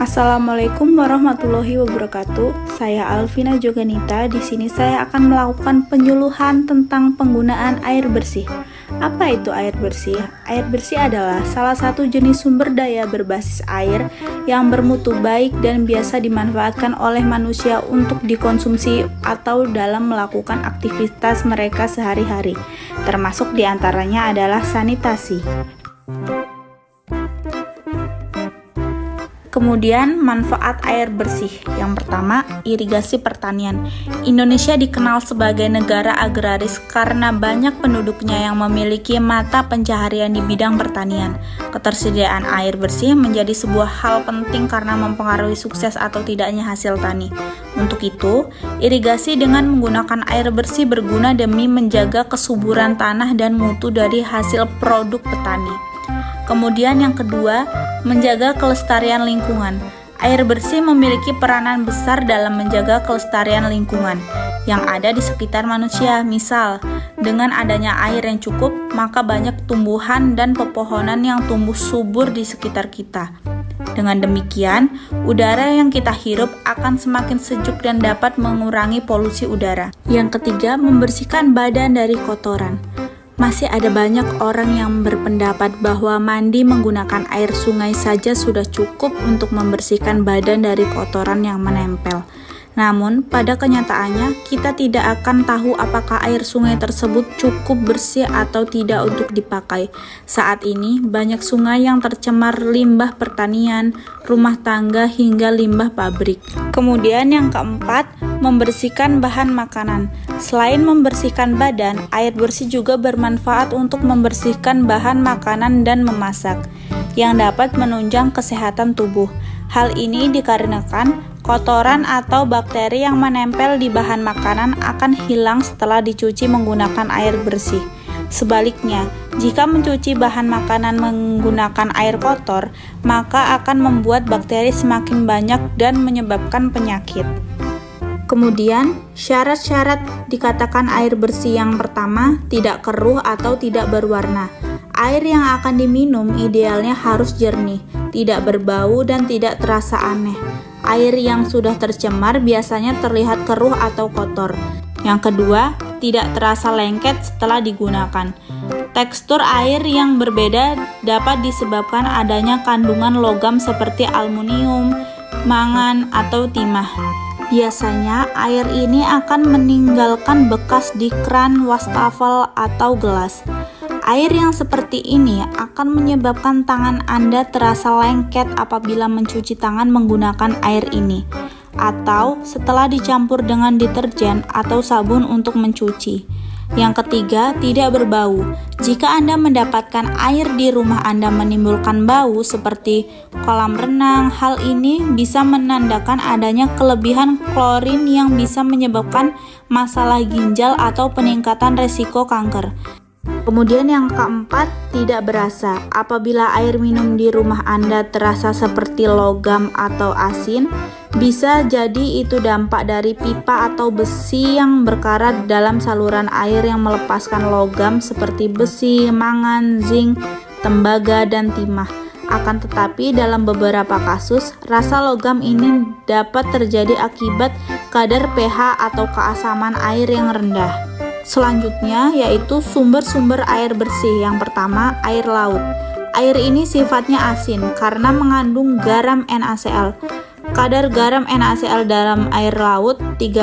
Assalamualaikum warahmatullahi wabarakatuh. Saya Alvina Joganita. Di sini saya akan melakukan penyuluhan tentang penggunaan air bersih. Apa itu air bersih? Air bersih adalah salah satu jenis sumber daya berbasis air yang bermutu baik dan biasa dimanfaatkan oleh manusia untuk dikonsumsi atau dalam melakukan aktivitas mereka sehari-hari. Termasuk diantaranya adalah sanitasi. Kemudian manfaat air bersih. Yang pertama, irigasi pertanian. Indonesia dikenal sebagai negara agraris karena banyak penduduknya yang memiliki mata pencaharian di bidang pertanian. Ketersediaan air bersih menjadi sebuah hal penting karena mempengaruhi sukses atau tidaknya hasil tani. Untuk itu, irigasi dengan menggunakan air bersih berguna demi menjaga kesuburan tanah dan mutu dari hasil produk petani. Kemudian yang kedua, menjaga kelestarian lingkungan. Air bersih memiliki peranan besar dalam menjaga kelestarian lingkungan yang ada di sekitar manusia. Misal, dengan adanya air yang cukup, maka banyak tumbuhan dan pepohonan yang tumbuh subur di sekitar kita. Dengan demikian, udara yang kita hirup akan semakin sejuk dan dapat mengurangi polusi udara. Yang ketiga, membersihkan badan dari kotoran. Masih ada banyak orang yang berpendapat bahwa mandi menggunakan air sungai saja sudah cukup untuk membersihkan badan dari kotoran yang menempel. Namun, pada kenyataannya, kita tidak akan tahu apakah air sungai tersebut cukup bersih atau tidak untuk dipakai. Saat ini, banyak sungai yang tercemar limbah pertanian, rumah tangga, hingga limbah pabrik. Kemudian yang keempat, membersihkan bahan makanan. Selain membersihkan badan, air bersih juga bermanfaat untuk membersihkan bahan makanan dan memasak, yang dapat menunjang kesehatan tubuh. Hal ini dikarenakan kotoran atau bakteri yang menempel di bahan makanan akan hilang setelah dicuci menggunakan air bersih. Sebaliknya, jika mencuci bahan makanan menggunakan air kotor, maka akan membuat bakteri semakin banyak dan menyebabkan penyakit. Kemudian, syarat-syarat dikatakan air bersih. Yang pertama, tidak keruh atau tidak berwarna. Air yang akan diminum idealnya harus jernih, tidak berbau dan tidak terasa aneh. Air yang sudah tercemar biasanya terlihat keruh atau kotor. Yang kedua, tidak terasa lengket setelah digunakan. Tekstur air yang berbeda dapat disebabkan adanya kandungan logam seperti aluminium, mangan, atau timah. Biasanya air ini akan meninggalkan bekas di keran, wastafel, atau gelas. Air yang seperti ini akan menyebabkan tangan Anda terasa lengket apabila mencuci tangan menggunakan air ini, atau setelah dicampur dengan deterjen atau sabun untuk mencuci. Yang ketiga, tidak berbau. Jika Anda mendapatkan air di rumah Anda menimbulkan bau seperti kolam renang, hal ini bisa menandakan adanya kelebihan klorin yang bisa menyebabkan masalah ginjal atau peningkatan resiko kanker. Kemudian yang keempat, tidak berasa. Apabila air minum di rumah Anda terasa seperti logam atau asin, bisa jadi itu dampak dari pipa atau besi yang berkarat dalam saluran air yang melepaskan logam seperti besi, mangan, zinc, tembaga, dan timah. Akan tetapi dalam beberapa kasus, rasa logam ini dapat terjadi akibat kadar pH atau keasaman air yang rendah. Selanjutnya yaitu sumber-sumber air bersih. Yang pertama, air laut. Air ini sifatnya asin karena mengandung garam NaCl. Kadar garam NaCl dalam air laut 3%.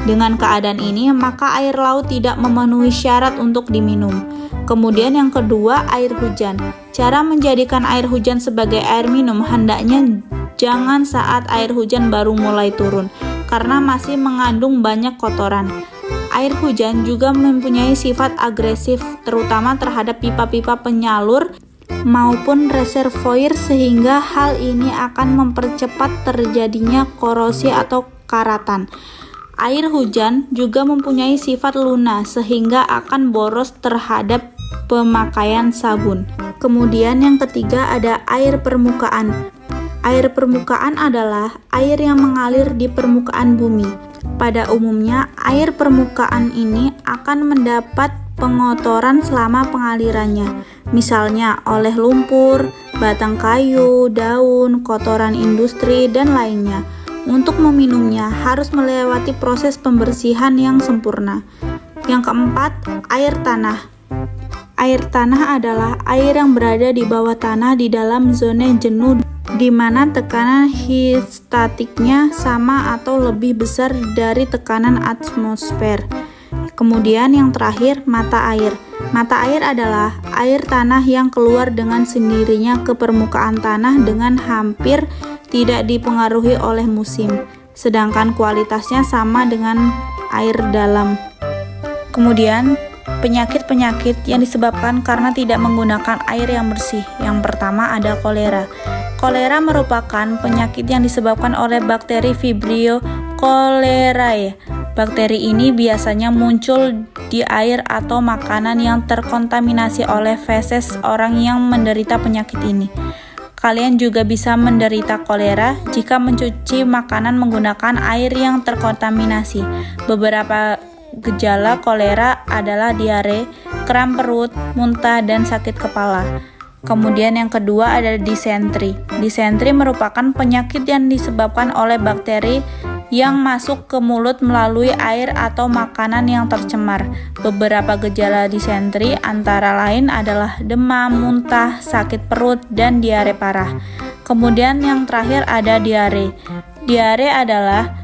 Dengan keadaan ini, maka air laut tidak memenuhi syarat untuk diminum. Kemudian yang kedua, air hujan. Cara menjadikan air hujan sebagai air minum hendaknya jangan saat air hujan baru mulai turun, karena masih mengandung banyak kotoran. Air hujan juga mempunyai sifat agresif, terutama terhadap pipa-pipa penyalur maupun reservoir, sehingga hal ini akan mempercepat terjadinya korosi atau karatan. Air hujan juga mempunyai sifat lunak, sehingga akan boros terhadap pemakaian sabun. Kemudian yang ketiga ada air permukaan. Air permukaan adalah air yang mengalir di permukaan bumi. Pada umumnya, air permukaan ini akan mendapat pengotoran selama pengalirannya, misalnya oleh lumpur, batang kayu, daun, kotoran industri, dan lainnya. Untuk meminumnya harus melewati proses pembersihan yang sempurna. Yang keempat, air tanah. Air tanah adalah air yang berada di bawah tanah di dalam zona jenuh di mana tekanan hidrostatiknya sama atau lebih besar dari tekanan atmosfer. Kemudian yang terakhir, mata air. Mata air adalah air tanah yang keluar dengan sendirinya ke permukaan tanah dengan hampir tidak dipengaruhi oleh musim, sedangkan kualitasnya sama dengan air dalam. Kemudian, penyakit-penyakit yang disebabkan karena tidak menggunakan air yang bersih. Yang pertama ada kolera. Kolera merupakan penyakit yang disebabkan oleh bakteri Vibrio cholerae. Bakteri ini biasanya muncul di air atau makanan yang terkontaminasi oleh feses orang yang menderita penyakit ini. Kalian juga bisa menderita kolera jika mencuci makanan menggunakan air yang terkontaminasi. Beberapa gejala kolera adalah diare, kram perut, muntah, dan sakit kepala. Kemudian yang kedua ada disentri. Disentri merupakan penyakit yang disebabkan oleh bakteri yang masuk ke mulut melalui air atau makanan yang tercemar. Beberapa gejala disentri antara lain adalah demam, muntah, sakit perut, dan diare parah. Kemudian yang terakhir ada diare. Diare adalah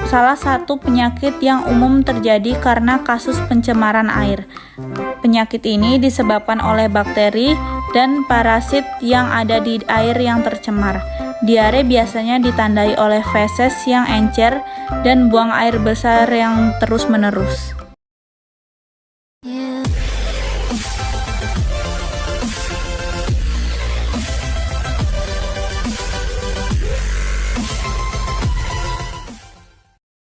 salah satu penyakit yang umum terjadi karena kasus pencemaran air. Penyakit ini disebabkan oleh bakteri dan parasit yang ada di air yang tercemar. Diare biasanya ditandai oleh feses yang encer dan buang air besar yang terus-menerus.